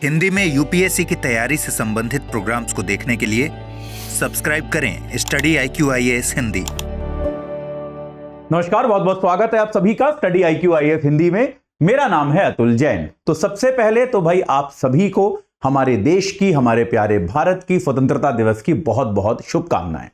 हिंदी में यूपीएससी की तैयारी से संबंधित प्रोग्राम्स को देखने के लिए सब्सक्राइब करें स्टडी IQ IAS हिंदी। नमस्कार, बहुत बहुत स्वागत है आप सभी का स्टडी IQ IAS हिंदी में। मेरा नाम है अतुल जैन। तो सबसे पहले तो भाई आप सभी को हमारे देश की, हमारे प्यारे भारत की स्वतंत्रता दिवस की बहुत बहुत शुभकामनाएं।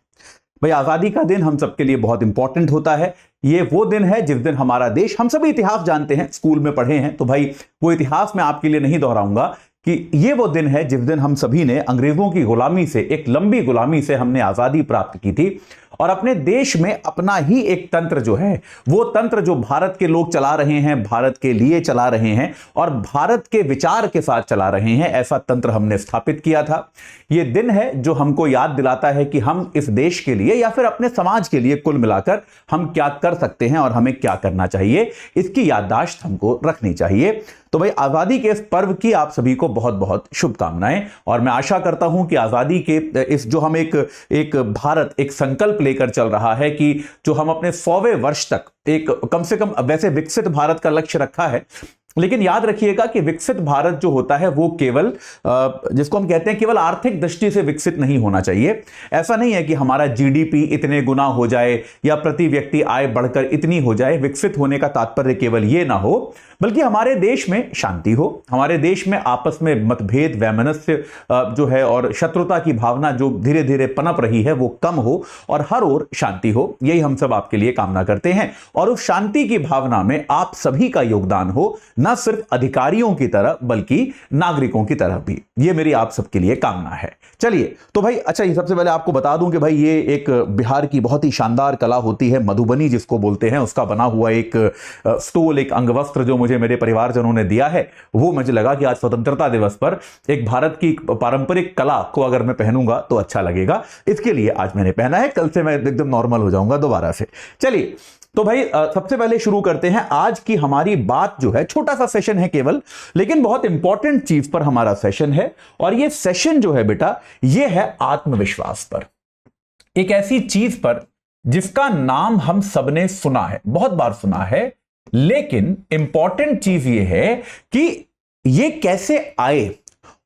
भाई आजादी का दिन हम सबके लिए बहुत इंपॉर्टेंट होता है। ये वो दिन है जिस दिन हमारा देश, हम सभी इतिहास जानते हैं, स्कूल में पढ़े हैं, तो भाई वो इतिहास मैं आपके लिए नहीं दोहराऊंगा कि ये वो दिन है जिस दिन हम सभी ने अंग्रेजों की गुलामी से, एक लंबी गुलामी से हमने आजादी प्राप्त की थी और अपने देश में अपना ही एक तंत्र जो है, वो तंत्र जो भारत के लोग चला रहे हैं, भारत के लिए चला रहे हैं और भारत के विचार के साथ चला रहे हैं, ऐसा तंत्र हमने स्थापित किया था। ये दिन है जो हमको याद दिलाता है कि हम इस देश के लिए या फिर अपने समाज के लिए कुल मिलाकर हम क्या कर सकते हैं और हमें क्या करना चाहिए, इसकी याददाश्त हमको रखनी चाहिए। तो भाई आजादी के इस पर्व की आप सभी को बहुत बहुत शुभकामनाएं और मैं आशा करता हूं कि आजादी के इस जो हम एक भारत, एक संकल्प लेकर चल रहा है कि जो हम अपने 100वें वर्ष तक एक कम से कम, वैसे विकसित भारत का लक्ष्य रखा है, लेकिन याद रखिएगा कि विकसित भारत जो होता है वो केवल जिसको हम कहते हैं केवल आर्थिक दृष्टि से विकसित नहीं होना चाहिए। ऐसा नहीं है कि हमारा जीडीपी इतने गुना हो जाए या प्रति व्यक्ति आय बढ़कर इतनी हो जाए। विकसित होने का तात्पर्य केवल ये ना हो, बल्कि हमारे देश में शांति हो, हमारे देश में आपस में मतभेद, वैमनस्य जो है और शत्रुता की भावना जो धीरे धीरे पनप रही है वो कम हो और हर ओर शांति हो। यही हम सब आपके लिए कामना करते हैं और उस शांति की भावना में आप सभी का योगदान हो, न सिर्फ अधिकारियों की तरह बल्कि नागरिकों की तरह भी। ये मेरी आप सबके लिए कामना है। चलिए तो भाई अच्छा, ये सबसे पहले आपको बता दूं कि भाई ये एक बिहार की बहुत ही शानदार कला होती है, मधुबनी जिसको बोलते हैं, उसका बना हुआ एक स्टोल, एक अंगवस्त्र जो मुझे मेरे परिवारजनों ने दिया है, वो मुझे लगा कि आज स्वतंत्रता दिवस पर एक भारत की पारंपरिक कला को अगर मैं पहनूंगा तो अच्छा लगेगा। इसके लिए आज मैंने पहना है, कल से मैं एकदम नॉर्मल हो जाऊंगा दोबारा से। चलिए तो भाई सबसे पहले शुरू करते हैं। आज की हमारी बात जो है, छोटा सा सेशन है केवल, लेकिन बहुत इंपॉर्टेंट चीज पर हमारा सेशन है और ये सेशन जो है बेटा, ये है आत्मविश्वास पर। एक ऐसी चीज पर जिसका नाम हम सबने सुना है, बहुत बार सुना है, लेकिन इंपॉर्टेंट चीज ये है कि ये कैसे आए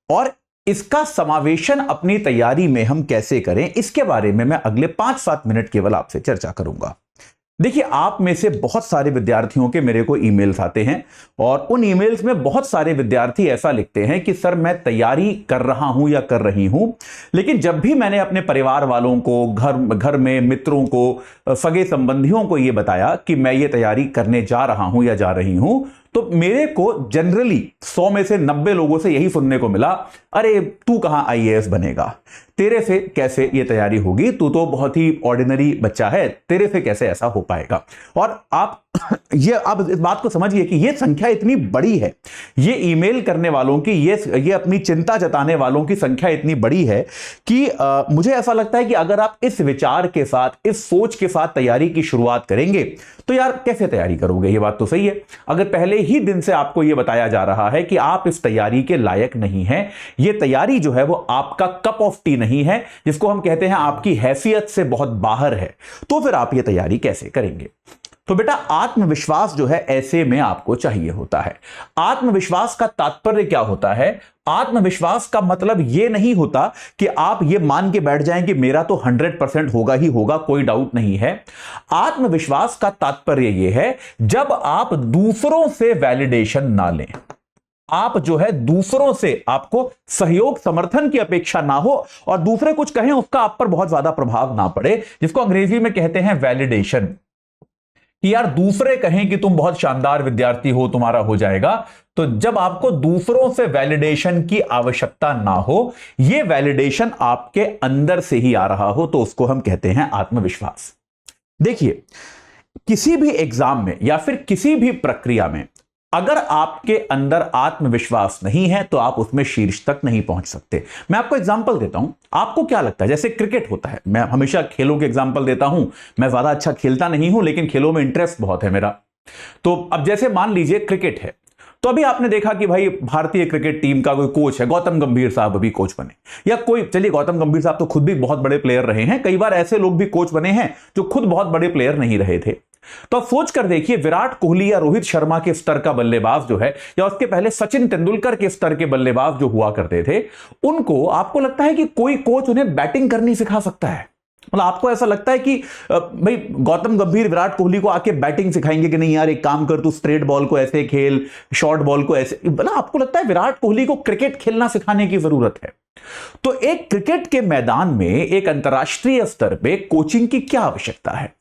और इसका समावेशन अपनी तैयारी में हम कैसे करें, इसके बारे में मैं अगले 5-7 मिनट केवल आपसे चर्चा करूंगा। देखिए, आप में से बहुत सारे विद्यार्थियों के मेरे को ईमेल्स आते हैं और उन ईमेल्स में बहुत सारे विद्यार्थी ऐसा लिखते हैं कि सर मैं तैयारी कर रहा हूं या कर रही हूं, लेकिन जब भी मैंने अपने परिवार वालों को, घर में मित्रों को, सगे संबंधियों को यह बताया कि मैं ये तैयारी करने जा रहा हूं या जा रही हूं, तो मेरे को जनरली 100 में से 90 लोगों से यही सुनने को मिला, अरे तू कहां IAS बनेगा, तेरे से कैसे ये तैयारी होगी, तू तो बहुत ही ऑर्डिनरी बच्चा है, तेरे से कैसे ऐसा हो पाएगा। और आप इस बात को समझिए कि ये संख्या इतनी बड़ी है, ये ईमेल करने वालों की, ये अपनी चिंता जताने वालों की संख्या इतनी बड़ी है कि मुझे ऐसा लगता है कि अगर आप इस विचार के साथ, इस सोच के साथ तैयारी की शुरुआत करेंगे तो यार कैसे तैयारी करोगे। ये बात तो सही है। अगर पहले ही दिन से आपको यह बताया जा रहा है कि आप इस तैयारी के लायक नहीं हैं, ये तैयारी जो है वो आपका कप ऑफ टी नहीं है, जिसको हम कहते हैं आपकी हैसियत से बहुत बाहर है, तो फिर आप ये तैयारी कैसे करेंगे। तो बेटा आत्मविश्वास जो है ऐसे में आपको चाहिए होता है। आत्मविश्वास का तात्पर्य क्या होता है? आत्मविश्वास का मतलब यह नहीं होता कि आप यह मान के बैठ जाएं कि मेरा तो 100% होगा ही होगा, कोई डाउट नहीं है। आत्मविश्वास का तात्पर्य यह है जब आप दूसरों से वैलिडेशन ना लें, आप जो है दूसरों से, आपको सहयोग समर्थन की अपेक्षा ना हो और दूसरे कुछ कहें उसका आप पर बहुत ज्यादा प्रभाव ना पड़े, जिसको अंग्रेजी में कहते हैं वैलिडेशन, कि यार दूसरे कहें कि तुम बहुत शानदार विद्यार्थी हो, तुम्हारा हो जाएगा। तो जब आपको दूसरों से वैलिडेशन की आवश्यकता ना हो, यह वैलिडेशन आपके अंदर से ही आ रहा हो, तो उसको हम कहते हैं आत्मविश्वास। देखिए, किसी भी एग्जाम में या फिर किसी भी प्रक्रिया में अगर आपके अंदर आत्मविश्वास नहीं है तो आप उसमें शीर्ष तक नहीं पहुंच सकते। मैं आपको एग्जांपल देता हूं। आपको क्या लगता है, जैसे क्रिकेट होता है, मैं हमेशा खेलों के एग्जांपल देता हूं, मैं ज्यादा अच्छा खेलता नहीं हूं लेकिन खेलों में इंटरेस्ट बहुत है मेरा। तो अब जैसे मान लीजिए क्रिकेट है, तो अभी आपने देखा कि भाई भारतीय क्रिकेट टीम का कोई कोच है, गौतम गंभीर साहब अभी कोच बने, या कोई, चलिए गौतम गंभीर साहब तो खुद भी बहुत बड़े प्लेयर रहे हैं, कई बार ऐसे लोग भी कोच बने हैं जो खुद बहुत बड़े प्लेयर नहीं रहे थे। तो आप सोच कर देखिए, विराट कोहली या रोहित शर्मा के स्तर का बल्लेबाज जो है, या उसके पहले सचिन तेंदुलकर के स्तर के बल्लेबाज जो हुआ करते थे, उनको आपको लगता है कि कोई कोच उन्हें बैटिंग करनी सिखा सकता है? मतलब आपको ऐसा लगता है कि भाई गौतम गंभीर विराट कोहली को आके बैटिंग सिखाएंगे कि नहीं यार एक काम कर, तू स्ट्रेट बॉल को ऐसे खेल, शॉर्ट बॉल को ऐसे? मतलब आपको लगता है विराट कोहली को क्रिकेट खेलना सिखाने की जरूरत है? तो एक क्रिकेट के मैदान में एक अंतर्राष्ट्रीय स्तर पे कोचिंग की क्या आवश्यकता है?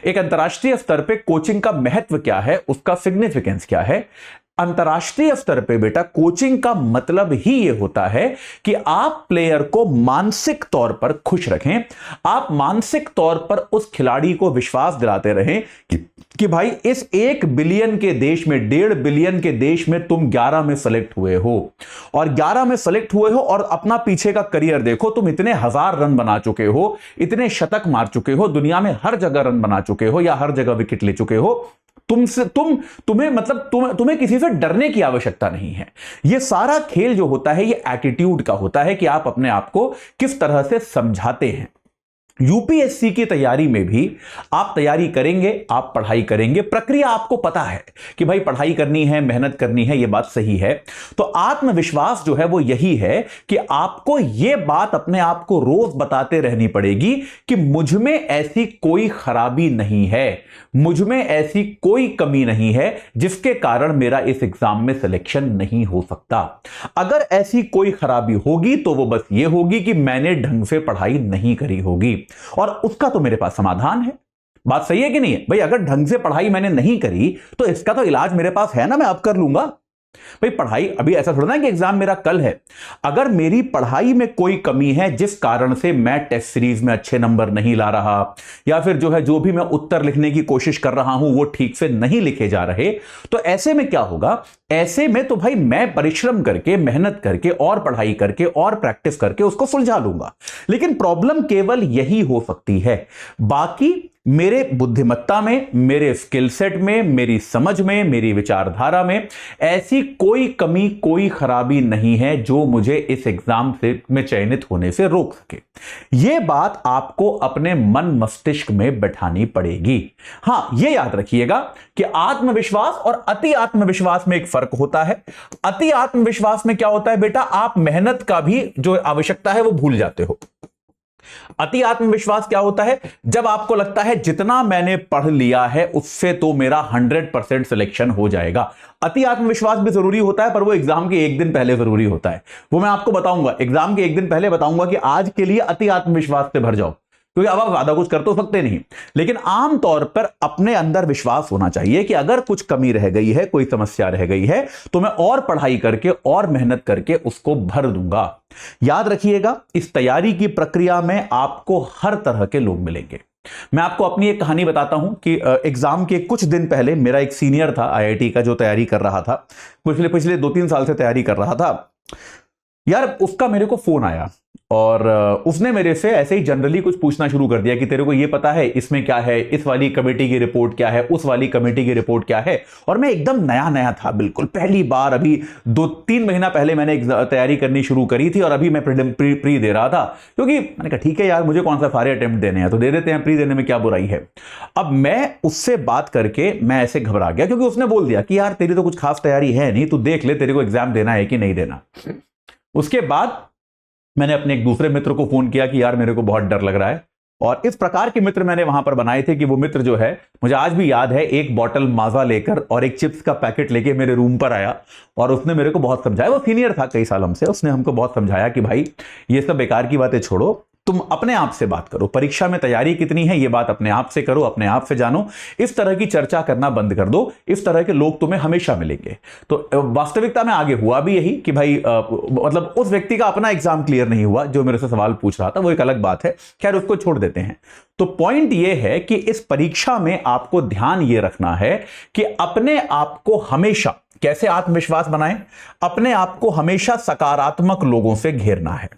एक अंतर्राष्ट्रीय स्तर पे कोचिंग का महत्व क्या है, उसका सिग्निफिकेंस क्या है? अंतर्राष्ट्रीय स्तर पे बेटा कोचिंग का मतलब ही यह होता है कि आप प्लेयर को मानसिक तौर पर खुश रखें, आप मानसिक तौर पर उस खिलाड़ी को विश्वास दिलाते रहें कि भाई इस 1 बिलियन के देश में, 1.5 बिलियन के देश में तुम 11 में सेलेक्ट हुए हो, और 11 में सेलेक्ट हुए हो और अपना पीछे का करियर देखो, तुम इतने 1000 रन बना चुके हो, इतने शतक मार चुके हो, दुनिया में हर जगह रन बना चुके हो या हर जगह विकेट ले चुके हो, तुम्हें किसी से डरने की आवश्यकता नहीं है। यह सारा खेल जो होता है यह एटीट्यूड का होता है कि आप अपने आप को किस तरह से समझाते हैं। यूपीएससी की तैयारी में भी आप तैयारी करेंगे, आप पढ़ाई करेंगे, प्रक्रिया आपको पता है कि भाई पढ़ाई करनी है, मेहनत करनी है, यह बात सही है। तो आत्मविश्वास जो है वो यही है कि आपको यह बात अपने आप को रोज बताते रहनी पड़ेगी कि मुझ में ऐसी कोई खराबी नहीं है, मुझ में ऐसी कोई कमी नहीं है जिसके कारण मेरा इस एग्जाम में सिलेक्शन नहीं हो सकता। अगर ऐसी कोई खराबी होगी तो वो बस ये होगी कि मैंने ढंग से पढ़ाई नहीं करी होगी, और उसका तो मेरे पास समाधान है। बात सही है कि नहीं है भाई? अगर ढंग से पढ़ाई मैंने नहीं करी तो इसका तो इलाज मेरे पास है ना, मैं अब कर लूंगा। भाई पढ़ाई अभी ऐसा थोड़ा ना कि एग्जाम मेरा कल है। अगर मेरी पढ़ाई में कोई कमी है जिस कारण से मैं टेस्ट सीरीज में अच्छे नंबर नहीं ला रहा, या फिर जो भी मैं उत्तर लिखने की कोशिश कर रहा हूं वो ठीक से नहीं लिखे जा रहे, तो ऐसे में क्या होगा? ऐसे में तो भाई मैं परिश्रम करके, मेहनत करके और पढ़ाई करके और प्रैक्टिस करके उसको सुलझा लूंगा। लेकिन प्रॉब्लम केवल यही हो सकती है, बाकी मेरे बुद्धिमत्ता में, मेरे स्किल सेट में, मेरी समझ में, मेरी विचारधारा में ऐसी कोई कमी, कोई खराबी नहीं है जो मुझे इस एग्जाम में चयनित होने से रोक सके। यह बात आपको अपने मन मस्तिष्क में बैठानी पड़ेगी। हां, यह याद रखिएगा कि आत्मविश्वास और अति आत्मविश्वास में एक फर्क होता है। अति आत्मविश्वास में क्या होता है बेटा? आप मेहनत का भी जो आवश्यकता है वो भूल जाते हो। अति आत्मविश्वास क्या होता है? जब आपको लगता है जितना मैंने पढ़ लिया है उससे तो मेरा 100% सिलेक्शन हो जाएगा। अति आत्मविश्वास भी जरूरी होता है, पर वो एग्जाम के एक दिन पहले जरूरी होता है। वो मैं आपको बताऊंगा, एग्जाम के एक दिन पहले बताऊंगा कि आज के लिए अति आत्मविश्वास से भर जाओ, क्योंकि अब आप ज्यादा कुछ कर तो सकते नहीं। लेकिन आमतौर पर अपने अंदर विश्वास होना चाहिए कि अगर कुछ कमी रह गई है, कोई समस्या रह गई है, तो मैं और पढ़ाई करके और मेहनत करके उसको भर दूंगा। याद रखिएगा, इस तैयारी की प्रक्रिया में आपको हर तरह के लोग मिलेंगे। मैं आपको अपनी एक कहानी बताता हूं कि एग्जाम के कुछ दिन पहले मेरा एक सीनियर था आईआईटी का, जो तैयारी कर रहा था, पिछले 2-3 साल से तैयारी कर रहा था यार। उसका मेरे को फोन आया और उसने मेरे से ऐसे ही जनरली कुछ पूछना शुरू कर दिया कि तेरे को ये पता है इसमें क्या है, इस वाली कमेटी की रिपोर्ट क्या है, उस वाली कमेटी की रिपोर्ट क्या है। और मैं एकदम नया नया था, बिल्कुल पहली बार, अभी 2-3 महीना पहले मैंने तैयारी करनी शुरू करी थी और अभी मैं प्री दे रहा था, क्योंकि मैंने कहा ठीक है यार, मुझे कौन सा सारे अटेम्प्ट देने हैं तो दे देते हैं, प्री देने में क्या बुराई है। अब मैं उससे बात करके मैं ऐसे घबरा गया, क्योंकि उसने बोल दिया कि यार तेरी तो कुछ खास तैयारी है नहीं, तू देख ले तेरे को एग्जाम देना है कि नहीं देना। उसके बाद मैंने अपने एक दूसरे मित्र को फोन किया कि यार मेरे को बहुत डर लग रहा है, और इस प्रकार के मित्र मैंने वहां पर बनाए थे कि वो मित्र जो है, मुझे आज भी याद है, एक बॉटल माजा लेकर और एक चिप्स का पैकेट लेके मेरे रूम पर आया और उसने मेरे को बहुत समझाया। वो सीनियर था कई साल हमसे, उसने हमको बहुत समझाया कि भाई ये सब बेकार की बातें छोड़ो, तुम अपने आप से बात करो, परीक्षा में तैयारी कितनी है ये बात अपने आप से करो, अपने आप से जानो, इस तरह की चर्चा करना बंद कर दो, इस तरह के लोग तुम्हें हमेशा मिलेंगे। तो वास्तविकता में आगे हुआ भी यही कि भाई मतलब उस व्यक्ति का अपना एग्जाम क्लियर नहीं हुआ जो मेरे से सवाल पूछ रहा था, वो एक अलग बात है, खैर उसको छोड़ देते हैं। तो पॉइंट ये है कि इस परीक्षा में आपको ध्यान ये रखना है कि अपने आप को हमेशा कैसे आत्मविश्वास बनाएं, अपने आप को हमेशा सकारात्मक लोगों से घेरना है।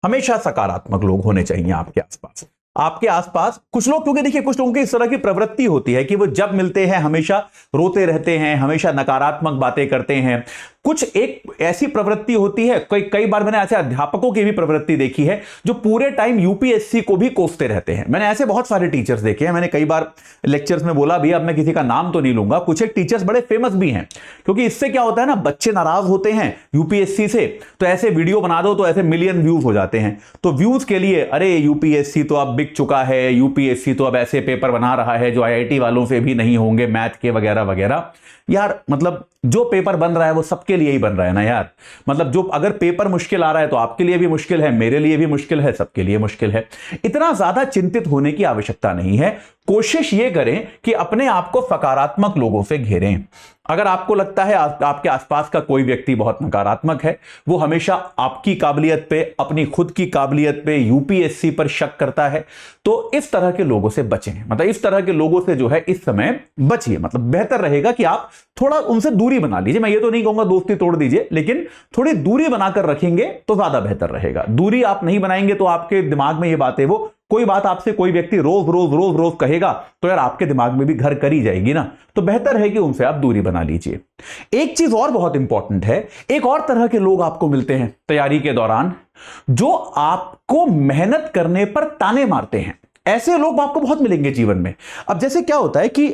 हमेशा सकारात्मक लोग होने चाहिए आपके आसपास। आपके आसपास कुछ लोग, क्योंकि देखिए कुछ लोगों की इस तरह की प्रवृत्ति होती है कि वो जब मिलते हैं हमेशा रोते रहते हैं, हमेशा नकारात्मक बातें करते हैं। कुछ एक ऐसी प्रवृत्ति होती है, कई बार मैंने ऐसे अध्यापकों की भी प्रवृत्ति देखी है जो पूरे टाइम यूपीएससी को भी कोसते रहते हैं। मैंने ऐसे बहुत सारे टीचर्स देखे हैं, मैंने कई बार लेक्चर्स में बोला भी, अब मैं किसी का नाम तो नहीं लूंगा, कुछ एक टीचर्स बड़े फेमस भी हैं, क्योंकि इससे क्या होता है ना, बच्चे नाराज होते हैं यूपीएससी से, तो ऐसे वीडियो बना दो तो ऐसे मिलियन व्यूज हो जाते हैं। तो व्यूज के लिए अरे यूपीएससी तो अब बिक चुका है, यूपीएससी तो अब ऐसे पेपर बना रहा है जो आईआईटी वालों से भी नहीं होंगे, मैथ के वगैरह वगैरह। यार मतलब जो पेपर बन रहा है वो सबके लिए ही बन रहा है ना यार। मतलब जो अगर पेपर मुश्किल आ रहा है तो आपके लिए भी मुश्किल है, मेरे लिए भी मुश्किल है, सबके लिए मुश्किल है। इतना ज्यादा चिंतित होने की आवश्यकता नहीं है। कोशिश ये करें कि अपने आप को सकारात्मक लोगों से घेरें। अगर आपको लगता है आपके आसपास का कोई व्यक्ति बहुत नकारात्मक है, वो हमेशा आपकी काबिलियत पे, अपनी खुद की काबिलियत पे, यूपीएससी पर शक करता है, तो इस तरह के लोगों से बचें। मतलब इस तरह के लोगों से जो है इस समय बचिए। मतलब बेहतर रहेगा कि आप थोड़ा उनसे दूरी बना लीजिए। मैं ये तो नहीं कहूंगा दोस्ती तोड़ दीजिए, लेकिन थोड़ी दूरी बनाकर रखेंगे तो ज्यादा बेहतर रहेगा। दूरी आप नहीं बनाएंगे तो आपके दिमाग में ये बातें, वो कोई बात आपसे कोई व्यक्ति रोज रोज रोज रोज कहेगा तो यार आपके दिमाग में भी घर करी जाएगी ना। तो बेहतर है कि उनसे आप दूरी बना लीजिए। एक चीज और बहुत इंपॉर्टेंट है, एक और तरह के लोग आपको मिलते हैं तैयारी के दौरान, जो आपको मेहनत करने पर ताने मारते हैं। ऐसे लोग आपको बहुत मिलेंगे जीवन में। अब जैसे क्या होता है कि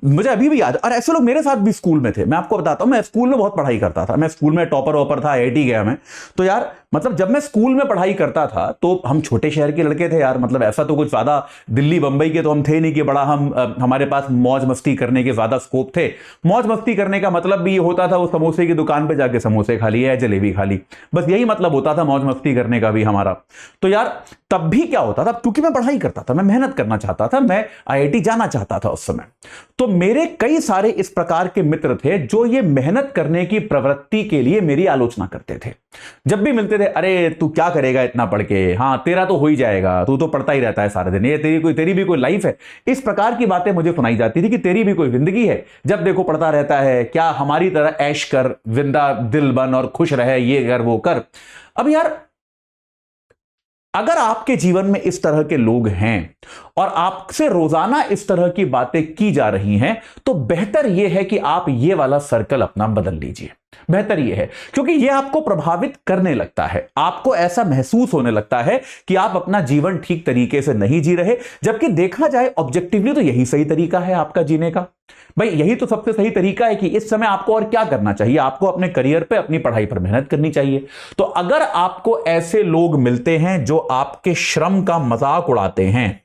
मुझे अभी भी याद, और ऐसे लोग मेरे साथ भी स्कूल में थे। मैं आपको बताता हूं, मैं स्कूल में बहुत पढ़ाई करता था, मैं स्कूल में टॉपर वॉपर था, आईआईटी गया मैं। तो यार मतलब जब मैं स्कूल में पढ़ाई करता था तो हम छोटे शहर के लड़के थे यार। मतलब ऐसा तो कुछ ज्यादा दिल्ली बंबई के तो हम थे नहीं कि बड़ा हमारे पास मौज मस्ती करने के ज्यादा स्कोप थे। मौज मस्ती करने का मतलब भी ये होता था वो समोसे की दुकान पे जाके समोसे खा लिए या जलेबी खा ली, बस यही मतलब होता था मौज मस्ती करने का भी हमारा। तो यार तब भी क्या होता था, क्योंकि मैं पढ़ाई करता था, मैं मेहनत करना चाहता था, मैं आईआईटी जाना चाहता था उस समय, तो मेरे कई सारे इस प्रकार के मित्र थे जो ये मेहनत करने की प्रवृत्ति के लिए मेरी आलोचना करते थे। जब भी मिलते थे, अरे तू क्या करेगा इतना पढ़ के, हाँ तेरा तो हो ही जाएगा, तू तो पढ़ता ही रहता है सारा दिन, ये तेरी भी कोई लाइफ है। इस प्रकार की बातें मुझे सुनाई जाती थी कि तेरी भी कोई जिंदगी है, जब देखो पढ़ता रहता है, क्या हमारी तरह ऐश कर, जिंदा दिल बन और खुश रहे, ये कर वो कर। अब यार अगर आपके जीवन में इस तरह के लोग हैं और आपसे रोजाना इस तरह की बातें की जा रही हैं, तो बेहतर यह है कि आप ये वाला सर्कल अपना बदल लीजिए। बेहतर यह है, क्योंकि यह आपको प्रभावित करने लगता है। आपको ऐसा महसूस होने लगता है कि आप अपना जीवन ठीक तरीके से नहीं जी रहे, जबकि देखा जाए ऑब्जेक्टिवली तो यही सही तरीका है आपका जीने का। भाई यही तो सबसे सही तरीका है कि इस समय आपको और क्या करना चाहिए, आपको अपने करियर पे, अपनी पढ़ाई पर मेहनत करनी चाहिए। तो अगर आपको ऐसे लोग मिलते हैं जो आपके श्रम का मजाक उड़ाते हैं,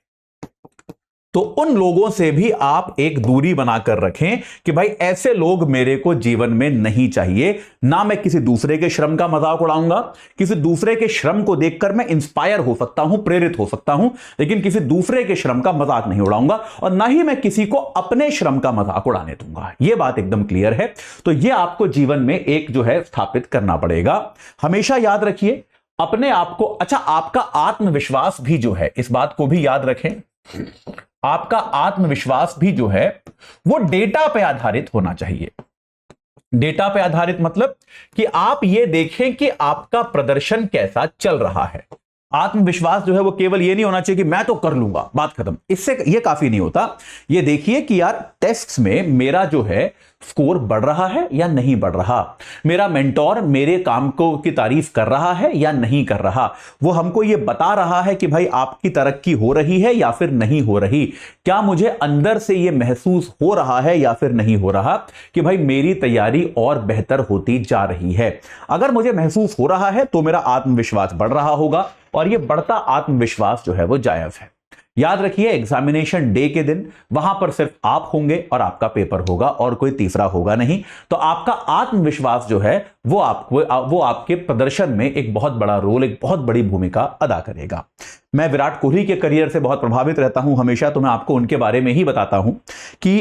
तो उन लोगों से भी आप एक दूरी बनाकर रखें कि भाई ऐसे लोग मेरे को जीवन में नहीं चाहिए। ना मैं किसी दूसरे के श्रम का मजाक उड़ाऊंगा, किसी दूसरे के श्रम को देखकर मैं इंस्पायर हो सकता हूं, प्रेरित हो सकता हूं, लेकिन किसी दूसरे के श्रम का मजाक नहीं उड़ाऊंगा, और ना ही मैं किसी को अपने श्रम का मजाक उड़ाने दूंगा। यह बात एकदम क्लियर है। तो यह आपको जीवन में एक जो है स्थापित करना पड़ेगा। हमेशा याद रखिए अपने आप को। अच्छा, आपका आत्मविश्वास भी जो है, इस बात को भी याद रखें, आपका आत्मविश्वास भी जो है वो डेटा पे आधारित होना चाहिए। डेटा पे आधारित मतलब कि आप ये देखें कि आपका प्रदर्शन कैसा चल रहा है। आत्मविश्वास जो है वो केवल ये नहीं होना चाहिए कि मैं तो कर लूंगा, बात खत्म, इससे ये काफी नहीं होता। ये देखिए कि यार टेस्ट्स में मेरा जो है स्कोर बढ़ रहा है या नहीं बढ़ रहा, मेरा मेंटोर मेरे काम को की तारीफ कर रहा है या नहीं कर रहा, वो हमको ये बता रहा है कि भाई आपकी तरक्की हो रही है या फिर नहीं हो रही, क्या मुझे अंदर से ये महसूस हो रहा है या फिर नहीं हो रहा कि भाई मेरी तैयारी और बेहतर होती जा रही है। अगर मुझे महसूस हो रहा है तो मेरा आत्मविश्वास बढ़ रहा होगा, और ये बढ़ता आत्मविश्वास जो है वो जायज है। याद रखिए एग्जामिनेशन डे के दिन वहां पर सिर्फ आप होंगे और आपका पेपर होगा और कोई तीसरा होगा नहीं। तो आपका आत्मविश्वास जो है वो आपके प्रदर्शन में एक बहुत बड़ा रोल, एक बहुत बड़ी भूमिका अदा करेगा। मैं विराट कोहली के करियर से बहुत प्रभावित रहता हूं हमेशा, तो मैं आपको उनके बारे में ही बताता हूं कि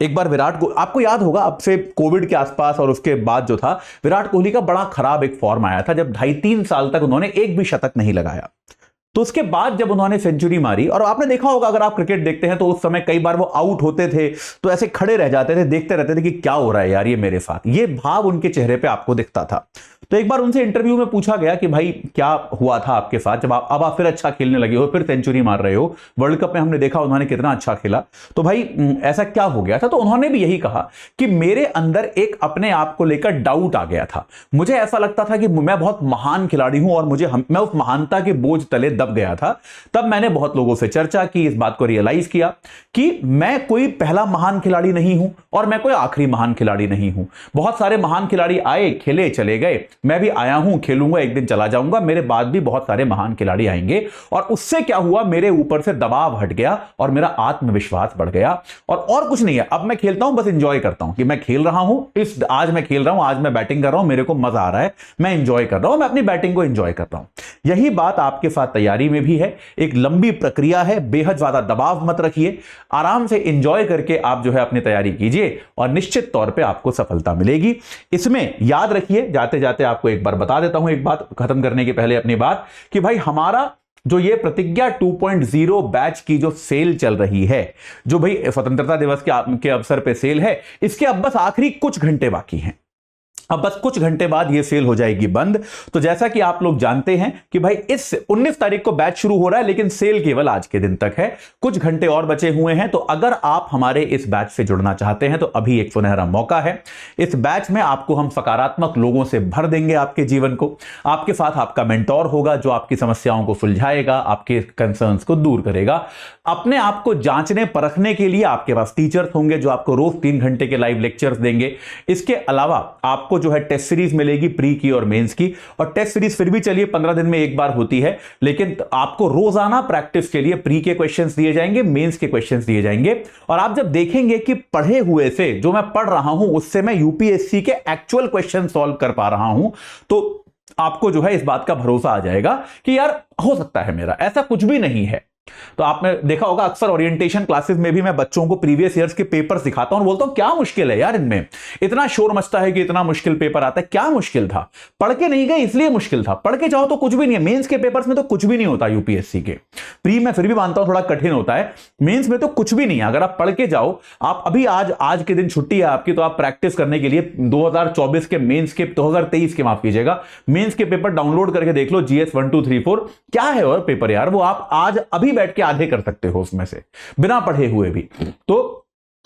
एक बार विराट को, आपको याद होगा अब से कोविड के आसपास और उसके बाद जो था, विराट कोहली का बड़ा खराब एक फॉर्म आया था जब 2.5-3 साल तक उन्होंने एक भी शतक नहीं लगाया। तो उसके बाद जब उन्होंने सेंचुरी मारी, और आपने देखा होगा अगर आप क्रिकेट देखते हैं तो उस समय कई बार वो आउट होते थे तो ऐसे खड़े रह जाते थे, देखते रहते थे कि क्या हो रहा है यार ये मेरे साथ, ये भाव उनके चेहरे पे आपको दिखता था। तो एक बार उनसे इंटरव्यू में पूछा गया कि भाई क्या हुआ था आपके साथ जब आप फिर अच्छा खेलने लगे हो, फिर सेंचुरी मार रहे हो, वर्ल्ड कप में हमने देखा उन्होंने कितना अच्छा खेला, तो भाई ऐसा क्या हो गया था? तो उन्होंने भी यही कहा कि मेरे अंदर एक अपने आप को लेकर डाउट आ गया था, मुझे ऐसा लगता था कि मैं बहुत महान खिलाड़ी हूं और मैं उस महानता के बोझ तले दब गया था। तब मैंने बहुत लोगों से चर्चा की, इस बात को रियलाइज किया कि मैं कोई पहला महान खिलाड़ी नहीं हूं और मैं कोई आखिरी महान खिलाड़ी नहीं हूं। बहुत सारे महान खिलाड़ी आए, खेले, चले गए, मैं भी आया हूं, खेलूंगा, एक दिन चला जाऊंगा, मेरे बाद भी बहुत सारे महान खिलाड़ी आएंगे। और उससे क्या हुआ, मेरे ऊपर से दबाव हट गया और मेरा आत्मविश्वास बढ़ गया। और कुछ नहीं है, अब मैं खेलता हूं, बस एंजॉय करता हूं कि मैं खेल रहा हूं, आज मैं खेल रहा हूं, आज मैं बैटिंग कर रहा हूं, मेरे को मजा आ रहा है, मैं एंजॉय कर रहा हूं, मैं अपनी बैटिंग को एंजॉय कर रहा हूं। यही बात आपके साथ तैयारी में भी है, एक लंबी प्रक्रिया है, बेहद ज्यादा दबाव मत रखिए, आराम से एंजॉय करके आप जो है अपनी तैयारी कीजिए और निश्चित तौर पे आपको सफलता मिलेगी। इसमें याद रखिए, जाते जाते आपको एक बार बता देता हूं, एक बात खत्म करने के पहले अपनी बात, कि भाई हमारा जो ये प्रतिज्ञा 2.0 बैच की जो सेल चल रही है, जो भाई स्वतंत्रता दिवस के अवसर पे सेल है, इसके अब बस आखिरी कुछ घंटे बाकी हैं। अब बस कुछ घंटे बाद ये सेल हो जाएगी बंद। तो जैसा कि आप लोग जानते हैं कि भाई इस 19 तारीख को बैच शुरू हो रहा है, लेकिन सेल केवल आज के दिन तक है, कुछ घंटे और बचे हुए हैं। तो अगर आप हमारे इस बैच से जुड़ना चाहते हैं तो अभी एक सुनहरा मौका है। इस बैच में आपको हम सकारात्मक लोगों से भर देंगे आपके जीवन को, आपके साथ आपका मेंटोर होगा जो आपकी समस्याओं को सुलझाएगा, आपके कंसर्न्स को दूर करेगा। अपने आप को जांचने परखने के लिए आपके पास टीचर्स होंगे जो आपको रोज 3 घंटे के लाइव लेक्चर्स देंगे। इसके अलावा आपको जो है टेस्ट सीरीज मिलेगी, प्री की और मेंस की। और टेस्ट सीरीज फिर भी चलिए 15 दिन में एक बार होती है, लेकिन आपको रोजाना प्रैक्टिस के लिए प्री के क्वेश्चंस दिए जाएंगे, मेंस के क्वेश्चंस दिए जाएंगे। और आप जब देखेंगे कि पढ़े हुए से, जो मैं पढ़ रहा हूं उससे मैं यूपीएससी के एक्चुअल क्वेश्चन सॉल्व कर पा रहा हूं, तो आपको जो है इस बात का भरोसा आ जाएगा कि यार हो सकता है मेरा, ऐसा कुछ भी नहीं है। तो आपने देखा होगा अक्सर ओरिएंटेशन क्लासेस में भी मैं बच्चों को प्रीवियस ईयर्स के पेपर सिखाता हूं और बोलता हूं क्या मुश्किल है यार इनमें, इतना शोर मचता है कि इतना मुश्किल पेपर आता है, क्या मुश्किल था? पढ़ के नहीं गए इसलिए मुश्किल था, पढ़ के जाओ तो कुछ भी नहीं है। मेंस के पेपर्स में तो कुछ भी नहीं होता यूपीएससी के। प्री में फिर भी मानता हूं थोड़ा कठिन होता है, मेंस में तो कुछ भी नहीं है। अगर आप पढ़ के जाओ, आप अभी आज के दिन छुट्टी है आपकी, तो आप प्रैक्टिस करने के लिए 2024 के मेंस के, 2023 के माफ कीजिएगा, मेंस के पेपर डाउनलोड करके देख लो, जीएस 1 2 3 4 क्या है और पेपर यार, वो आप आज अभी बैठ के आधे कर सकते हो उसमें से, बिना पढ़े हुए भी। तो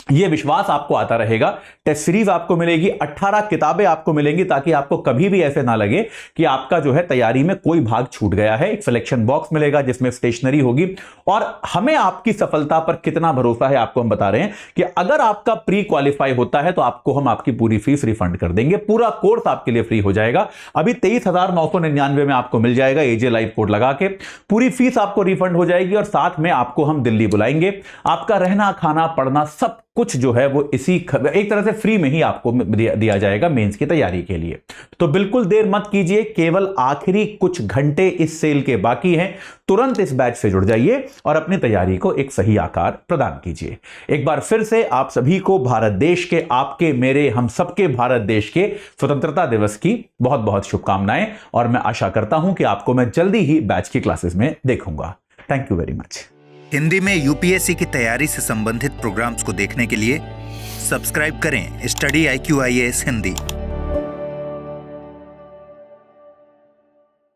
यह विश्वास आपको आता रहेगा। टेस्ट सीरीज आपको मिलेगी, 18 किताबें आपको मिलेंगी, ताकि आपको कभी भी ऐसे ना लगे कि आपका जो है तैयारी में कोई भाग छूट गया है। एक सिलेक्शन बॉक्स मिलेगा जिसमें स्टेशनरी होगी। और हमें आपकी सफलता पर कितना भरोसा है आपको हम बता रहे हैं कि अगर आपका प्री क्वालिफाई होता है तो आपको हम आपकी पूरी फीस रिफंड कर देंगे, पूरा कोर्स आपके लिए फ्री हो जाएगा। अभी 23,999 में आपको मिल जाएगा, एजे लाइव कोड लगा के पूरी फीस आपको रिफंड हो जाएगी। और साथ में आपको हम दिल्ली बुलाएंगे, आपका रहना, खाना, पढ़ना सब कुछ जो है वो इसी एक तरह से फ्री में ही आपको दिया जाएगा मेंस की तैयारी के लिए। तो बिल्कुल देर मत कीजिए, केवल आखिरी कुछ घंटे इस सेल के बाकी हैं। तुरंत इस बैच से जुड़ जाइए और अपनी तैयारी को एक सही आकार प्रदान कीजिए। एक बार फिर से आप सभी को भारत देश के, आपके, मेरे, हम सबके भारत देश के स्वतंत्रता दिवस की बहुत बहुत शुभकामनाएं। और मैं आशा करता हूं कि आपको मैं जल्दी ही बैच की क्लासेस में देखूंगा। Thank you very much. Hindi में यूपीएससी की तैयारी से संबंधित प्रोग्राम्स को देखने के लिए सब्सक्राइब करें स्टडी IQ IAS हिंदी।